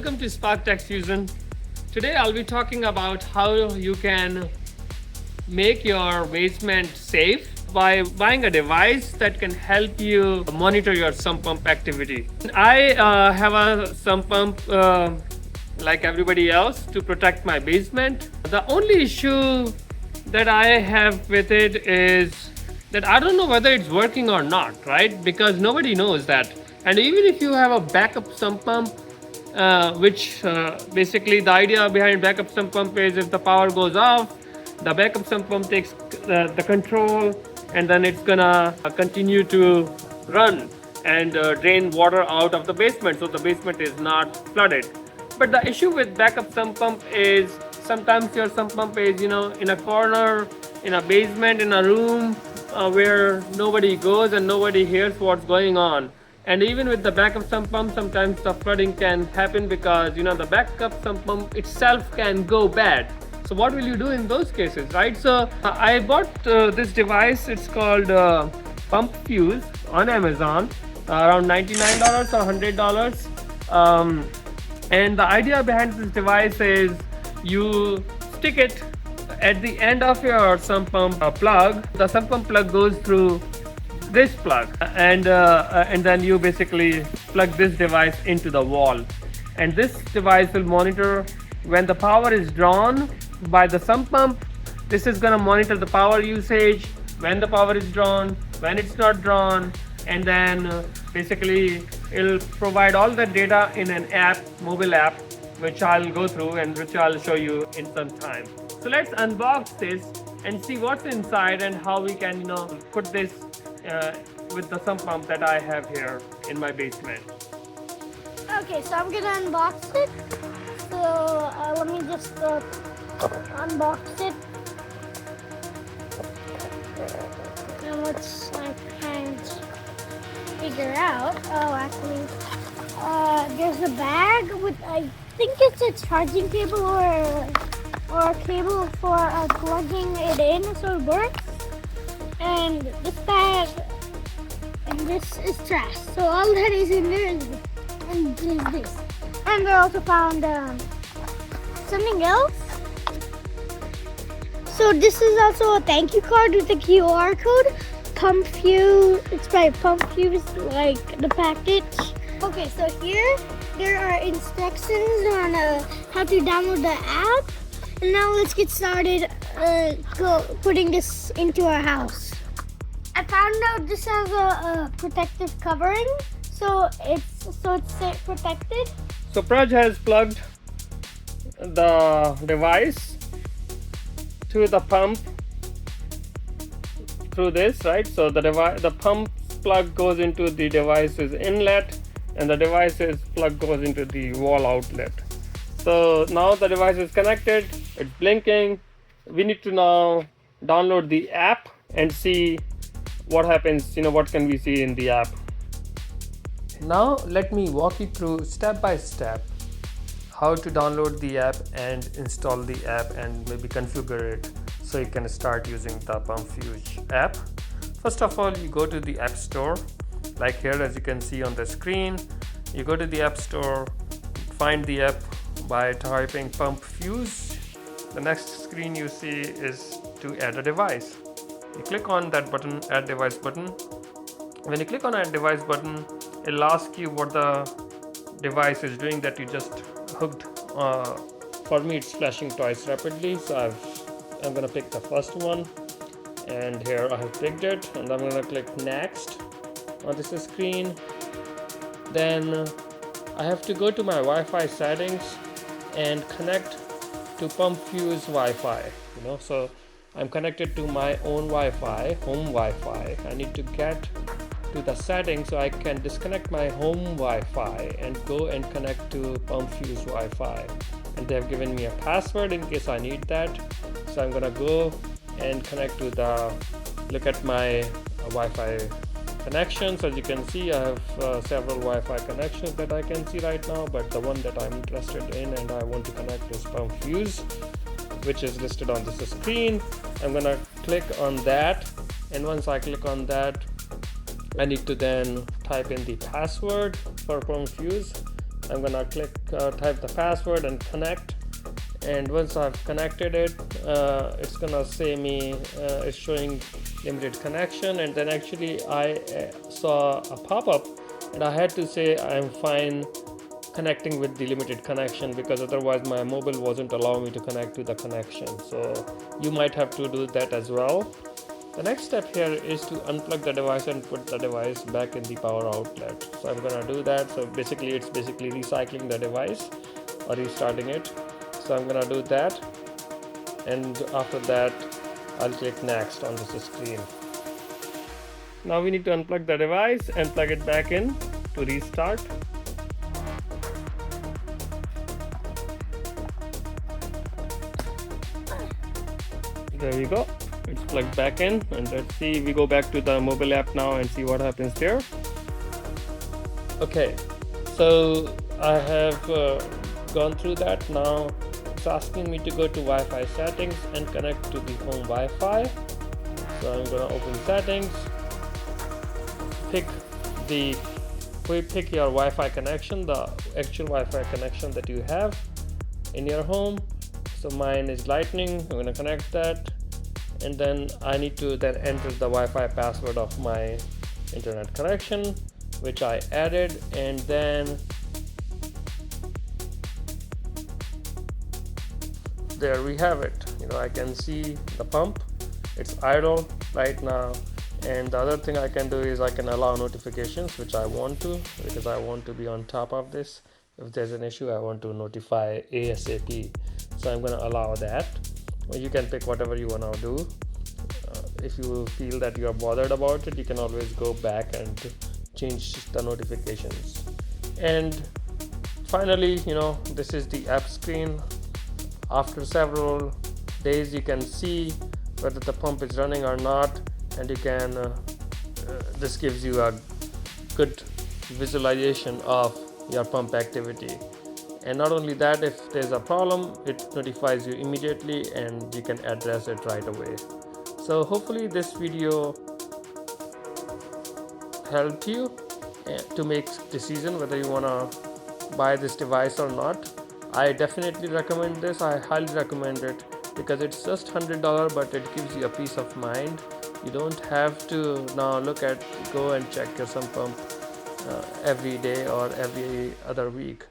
welcome to Spark Tech Fusion. Today I'll be talking about how you can make your basement safe by buying a device that can help you monitor your sump pump activity. I have a sump pump like everybody else to protect my basement. The only issue that I have with it is that I don't know whether it's working or not, right? Because nobody knows that. And even if you have a backup sump pump, which basically the idea behind backup sump pump is if the power goes off, the backup sump pump takes the control, and then it's gonna continue to run and drain water out of the basement, so the basement is not flooded. But the issue with backup sump pump is sometimes your sump pump is, in a corner, in a basement, in a room where nobody goes and nobody hears what's going on. And even with the backup sump pump, sometimes the flooding can happen because the backup sump pump itself can go bad. So what will you do in those cases, right? So I bought this device. It's called PumpFuse on Amazon, around $99 or $100. And the idea behind this device is you stick it at the end of your sump pump plug. The sump pump plug goes through this plug, and then you basically plug this device into the wall, and this device will monitor when the power is drawn by the sump pump. This is going to monitor the power usage, when the power is drawn, when it's not drawn, and then basically it'll provide all the data in an app, mobile app, which I'll go through and which I'll show you in some time. So let's unbox this and see what's inside and how we can put this with the sump pump that I have here in my basement. Okay, so I'm gonna unbox it. So let me just unbox it. And let's kind of figure out. Oh, actually, there's a bag with, I think it's a charging cable or a cable for plugging it in so it works. And this bag and this is trash. So all that is in there is this. And I also found something else. So this is also a thank you card with a QR code. PumpFuse, it's by PumpFuse, like the package. Okay, so here there are instructions on how to download the app. And now let's get started putting this into our house. I found out this has a protective covering, so it's protected. So Praj has plugged the device to the pump through this, right? So the pump plug goes into the device's inlet, and the device's plug goes into the wall outlet. So now the device is connected, it's blinking. We need to now download the app and see what happens, what can we see in the app. Now let me walk you through step by step how to download the app and install the app and maybe configure it so you can start using the PumpFuse app. First of all, you go to the App Store, like here as you can see on the screen. You go to the App Store, find the app by typing PumpFuse. The next screen you see is to add a device. You click on that button, add device button. When you click on add device button, it'll ask you what the device is doing that you just hooked. For me it's flashing twice rapidly, so I'm gonna pick the first one, and here I have picked it, and I'm gonna click next on this screen. Then I have to go to my Wi-Fi settings and connect to PumpFuse Wi-Fi. So I'm connected to my own Wi-Fi, home Wi-Fi. I need to get to the settings so I can disconnect my home Wi-Fi and go and connect to PumpFuse Wi-Fi. And they have given me a password in case I need that. So I'm gonna go and connect to look at my Wi-Fi connections. As you can see, I have several Wi-Fi connections that I can see right now, but the one that I'm interested in and I want to connect is PumpFuse, which is listed on this screen. I'm gonna click on that, and once I click on that, I need to then type in the password for PumpFuse. I'm gonna type the password and connect. And once I've connected it, it's gonna say me it's showing limited connection, and then actually I saw a pop-up and I had to say I'm fine connecting with the limited connection, because otherwise my mobile wasn't allowing me to connect to the connection. So you might have to do that as well. The next step here is to unplug the device and put the device back in the power outlet. So I'm gonna do that. So basically it's recycling the device or restarting it. So I'm gonna do that, and after that I'll click next on this screen. Now we need to unplug the device and plug it back in to restart. There we go, it's plugged back in, and let's see, we go back to the mobile app now and see what happens there. Okay, so I have gone through that. Now it's asking me to go to Wi-Fi settings and connect to the home Wi-Fi. So I'm gonna open settings, pick your Wi-Fi connection, the actual Wi-Fi connection that you have in your home. So mine is Lightning. I'm gonna connect that, and then I need to then enter the Wi-Fi password of my internet connection, which I added, and then there we have it. I can see the pump, it's idle right now. And the other thing I can do is I can allow notifications, which I want to, because I want to be on top of this. If there's an issue, I want to notify ASAP. So I'm going to allow that. You can pick whatever you want to do. If you feel that you are bothered about it, you can always go back and change the notifications. And finally, this is the app screen. After several days, you can see whether the pump is running or not, and you can this gives you a good visualization of your pump activity. And not only that, if there's a problem, it notifies you immediately and you can address it right away. So hopefully this video helped you to make decision whether you want to buy this device or not. I definitely recommend this. I highly recommend it because it's just $100, but it gives you a peace of mind. You don't have to now go and check your sump pump every day or every other week.